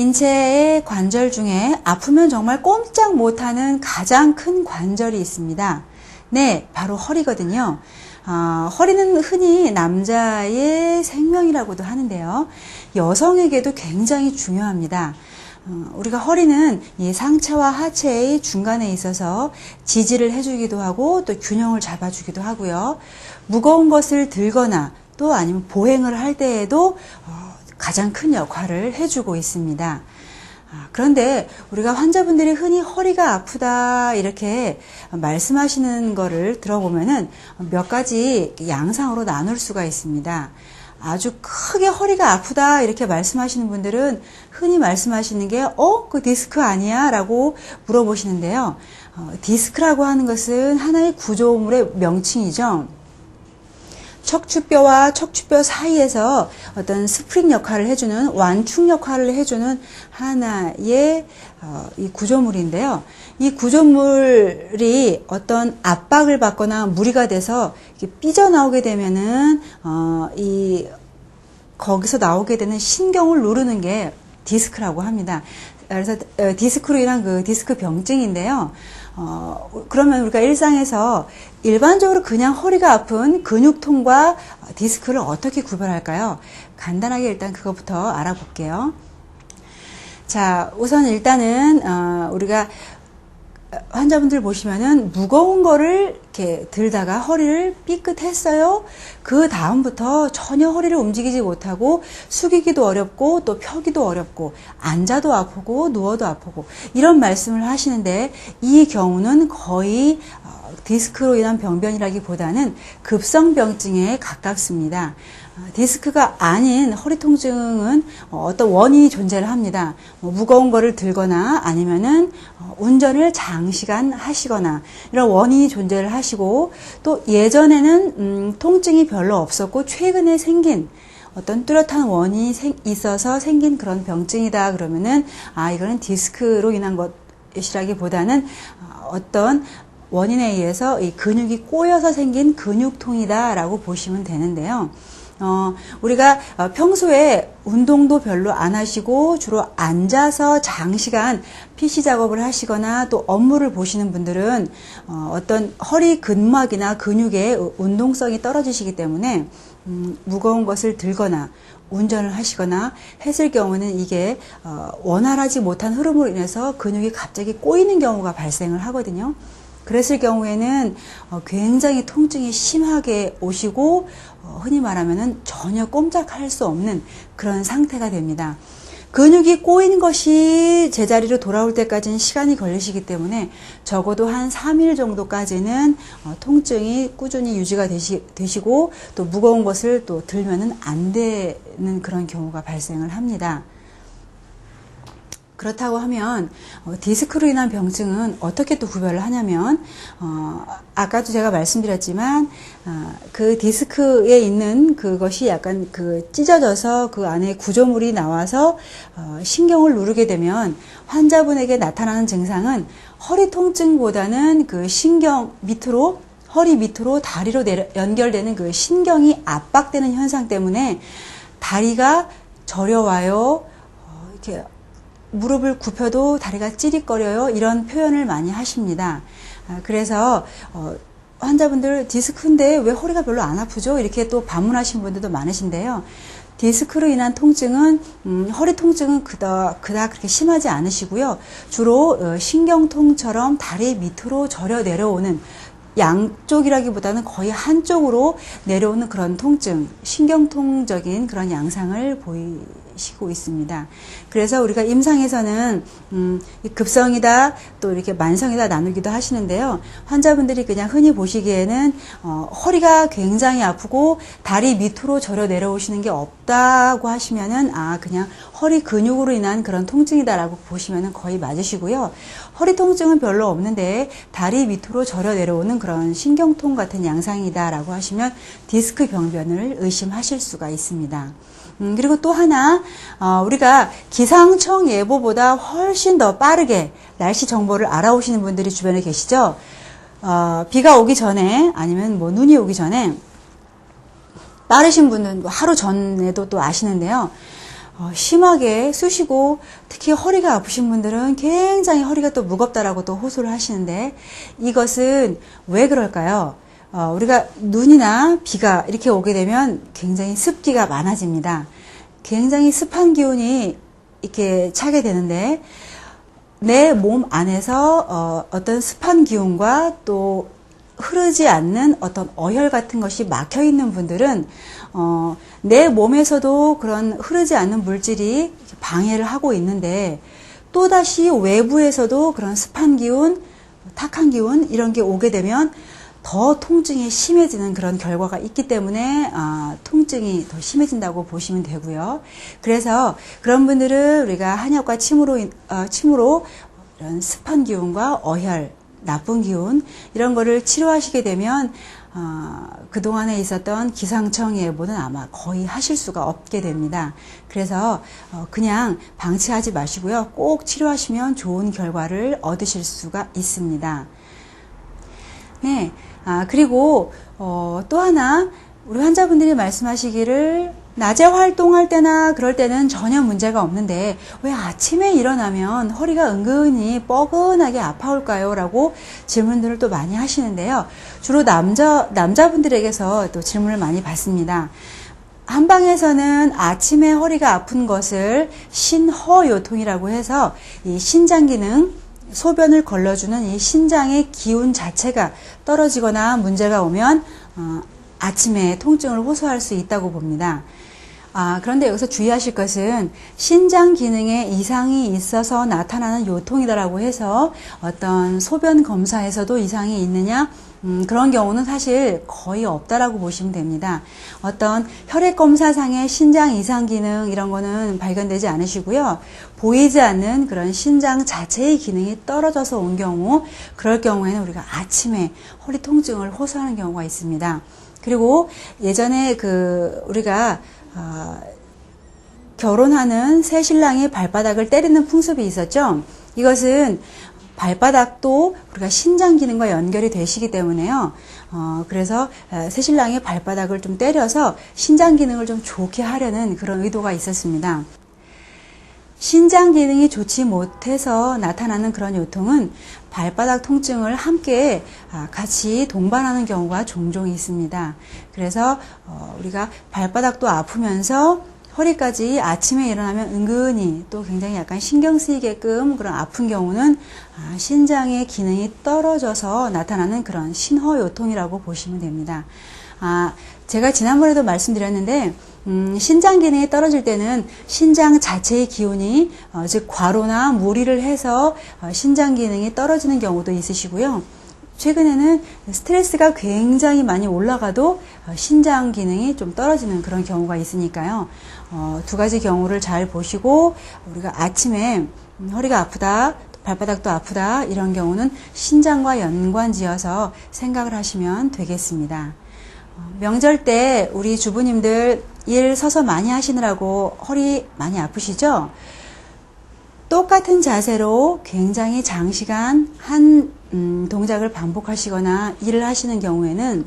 인체의 관절 중에 아프면 정말 꼼짝 못하는 가장 큰 관절이 있습니다. 네, 바로 허리거든요. 허리는 흔히 남자의 생명이라고도 하는데요. 여성에게도 굉장히 중요합니다. 우리가 허리는 이 상체와 하체의 중간에 있어서 지지를 해주기도 하고 또 균형을 잡아주기도 하고요. 무거운 것을 들거나 또 아니면 보행을 할 때에도 가장 큰 역할을 해주고 있습니다. 그런데 우리가 환자분들이 흔히 허리가 아프다 이렇게 말씀하시는 거를 들어보면은 몇 가지 양상으로 나눌 수가 있습니다. 아주 크게 허리가 아프다 이렇게 말씀하시는 분들은 흔히 말씀하시는 게 그 디스크 아니야? 라고 물어보시는데요. 디스크라고 하는 것은 하나의 구조물의 명칭이죠. 척추뼈와 척추뼈 사이에서 어떤 스프링 역할을 해주는 완충 역할을 해주는 하나의 이 구조물인데요. 이 구조물이 어떤 압박을 받거나 무리가 돼서 이렇게 삐져나오게 되면은 거기서 나오게 되는 신경을 누르는 게 디스크라고 합니다. 그래서 디스크로 인한 그 디스크 병증인데요. 그러면 우리가 일상에서 일반적으로 그냥 허리가 아픈 근육통과 디스크를 어떻게 구별할까요? 간단하게 일단 그것부터 알아볼게요. 자, 우선 일단은 우리가 환자분들 보시면은 무거운 거를 이렇게 들다가 허리를 삐끗했어요. 그 다음부터 전혀 허리를 움직이지 못하고 숙이기도 어렵고 또 펴기도 어렵고 앉아도 아프고 누워도 아프고 이런 말씀을 하시는데 이 경우는 거의 디스크로 인한 병변이라기보다는 급성병증에 가깝습니다. 디스크가 아닌 허리 통증은 어떤 원인이 존재를 합니다. 무거운 거를 들거나 아니면은 운전을 장시간 하시거나 이런 원인이 존재를 하시고 또 예전에는 통증이 별로 없었고 최근에 생긴 어떤 뚜렷한 원인이 있어서 생긴 그런 병증이다 그러면은 이거는 디스크로 인한 것이라기보다는 어떤 원인에 의해서 이 근육이 꼬여서 생긴 근육통이다라고 보시면 되는데요. 우리가 평소에 운동도 별로 안 하시고 주로 앉아서 장시간 PC 작업을 하시거나 또 업무를 보시는 분들은 어떤 허리 근막이나 근육의 운동성이 떨어지시기 때문에 무거운 것을 들거나 운전을 하시거나 했을 경우는 이게 원활하지 못한 흐름으로 인해서 근육이 갑자기 꼬이는 경우가 발생을 하거든요. 그랬을 경우에는 굉장히 통증이 심하게 오시고 흔히 말하면은 전혀 꼼짝할 수 없는 그런 상태가 됩니다. 근육이 꼬인 것이 제자리로 돌아올 때까지는 시간이 걸리시기 때문에 적어도 한 3일 정도까지는 통증이 꾸준히 유지가 되시고 또 무거운 것을 또 들면은 안 되는 그런 경우가 발생을 합니다. 그렇다고 하면 디스크로 인한 병증은 어떻게 또 구별을 하냐면 아까도 제가 말씀드렸지만 그 디스크에 있는 그것이 약간 찢어져서 그 안에 구조물이 나와서 신경을 누르게 되면 환자분에게 나타나는 증상은 허리 통증보다는 그 신경 밑으로 허리 밑으로 다리로 연결되는 그 신경이 압박되는 현상 때문에 다리가 저려와요. 이렇게 무릎을 굽혀도 다리가 찌릿거려요. 이런 표현을 많이 하십니다. 그래서 환자분들 디스크인데 왜 허리가 별로 안 아프죠? 이렇게 또 반문하시는 분들도 많으신데요. 디스크로 인한 통증은 허리 통증은 그닥 그렇게 심하지 않으시고요. 주로 신경통처럼 다리 밑으로 저려 내려오는 양쪽이라기보다는 거의 한쪽으로 내려오는 그런 통증, 신경통적인 그런 양상을 보이시고 있습니다. 그래서 우리가 임상에서는 급성이다 또 이렇게 만성이다 나누기도 하시는데요. 환자분들이 그냥 흔히 보시기에는 허리가 굉장히 아프고 다리 밑으로 저려 내려오시는 게 없다고 하시면은 그냥 허리 근육으로 인한 그런 통증이다라고 보시면은 거의 맞으시고요. 허리 통증은 별로 없는데 다리 밑으로 저려 내려오는 그런 신경통 같은 양상이다라고 하시면 디스크 병변을 의심하실 수가 있습니다. 그리고 또 하나 우리가 기상청 예보보다 훨씬 더 빠르게 날씨 정보를 알아오시는 분들이 주변에 계시죠. 비가 오기 전에 아니면 눈이 오기 전에 빠르신 분은 하루 전에도 또 아시는데요. 심하게 쑤시고, 특히 허리가 아프신 분들은 굉장히 허리가 또 무겁다라고 또 호소를 하시는데, 이것은 왜 그럴까요? 우리가 눈이나 비가 이렇게 오게 되면 굉장히 습기가 많아집니다. 굉장히 습한 기운이 이렇게 차게 되는데, 내 몸 안에서 어떤 습한 기운과 또 흐르지 않는 어떤 어혈 같은 것이 막혀 있는 분들은 내 몸에서도 그런 흐르지 않는 물질이 방해를 하고 있는데, 또다시 외부에서도 그런 습한 기운, 탁한 기운 이런 게 오게 되면 더 통증이 심해지는 그런 결과가 있기 때문에 통증이 더 심해진다고 보시면 되고요. 그래서 그런 분들은 우리가 한약과 침으로 이런 습한 기운과 어혈, 나쁜 기운 이런 거를 치료하시게 되면 그동안에 있었던 기상청 예보는 아마 거의 하실 수가 없게 됩니다. 그래서 그냥 방치하지 마시고요. 꼭 치료하시면 좋은 결과를 얻으실 수가 있습니다. 네. 그리고 또 하나 우리 환자분들이 말씀하시기를 낮에 활동할 때나 그럴 때는 전혀 문제가 없는데 왜 아침에 일어나면 허리가 은근히 뻐근하게 아파올까요? 라고 질문들을 또 많이 하시는데요. 주로 남자분들에게서 또 질문을 많이 받습니다. 한방에서는 아침에 허리가 아픈 것을 신허요통이라고 해서 이 신장 기능, 소변을 걸러주는 이 신장의 기운 자체가 떨어지거나 문제가 오면 아침에 통증을 호소할 수 있다고 봅니다. 그런데 여기서 주의하실 것은 신장 기능에 이상이 있어서 나타나는 요통이다라고 해서 어떤 소변 검사에서도 이상이 있느냐? 그런 경우는 사실 거의 없다라고 보시면 됩니다. 어떤 혈액 검사상의 신장 이상 기능 이런 거는 발견되지 않으시고요. 보이지 않는 그런 신장 자체의 기능이 떨어져서 온 경우, 그럴 경우에는 우리가 아침에 허리 통증을 호소하는 경우가 있습니다. 그리고 예전에 우리가 결혼하는 새 신랑의 발바닥을 때리는 풍습이 있었죠. 이것은 발바닥도 우리가 신장 기능과 연결이 되시기 때문에요. 그래서 새 신랑의 발바닥을 좀 때려서 신장 기능을 좀 좋게 하려는 그런 의도가 있었습니다. 신장 기능이 좋지 못해서 나타나는 그런 요통은 발바닥 통증을 함께 같이 동반하는 경우가 종종 있습니다. 그래서 우리가 발바닥도 아프면서 허리까지 아침에 일어나면 은근히 또 굉장히 약간 신경 쓰이게끔 그런 아픈 경우는 신장의 기능이 떨어져서 나타나는 그런 신허요통이라고 보시면 됩니다. 제가 지난번에도 말씀드렸는데 신장 기능이 떨어질 때는 신장 자체의 기운이 즉 과로나 무리를 해서 신장 기능이 떨어지는 경우도 있으시고요. 최근에는 스트레스가 굉장히 많이 올라가도 신장 기능이 좀 떨어지는 그런 경우가 있으니까요. 두 가지 경우를 잘 보시고 우리가 아침에 허리가 아프다, 발바닥도 아프다 이런 경우는 신장과 연관지어서 생각을 하시면 되겠습니다. 명절 때 우리 주부님들 일 서서 많이 하시느라고 허리 많이 아프시죠? 똑같은 자세로 굉장히 장시간 한 동작을 반복하시거나 일을 하시는 경우에는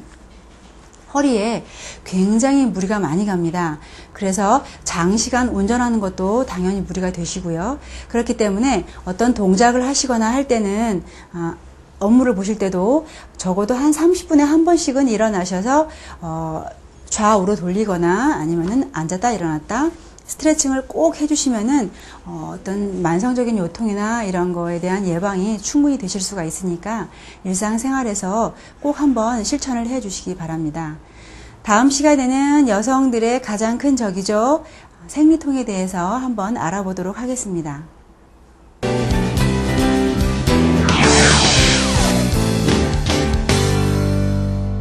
허리에 굉장히 무리가 많이 갑니다. 그래서 장시간 운전하는 것도 당연히 무리가 되시고요. 그렇기 때문에 어떤 동작을 하시거나 할 때는 업무를 보실 때도 적어도 한 30분에 한 번씩은 일어나셔서 좌우로 돌리거나 아니면은 앉았다 일어났다 스트레칭을 꼭 해주시면은 어떤 만성적인 요통이나 이런 거에 대한 예방이 충분히 되실 수가 있으니까 일상생활에서 꼭 한번 실천을 해주시기 바랍니다. 다음 시간에는 여성들의 가장 큰 적이죠. 생리통에 대해서 한번 알아보도록 하겠습니다.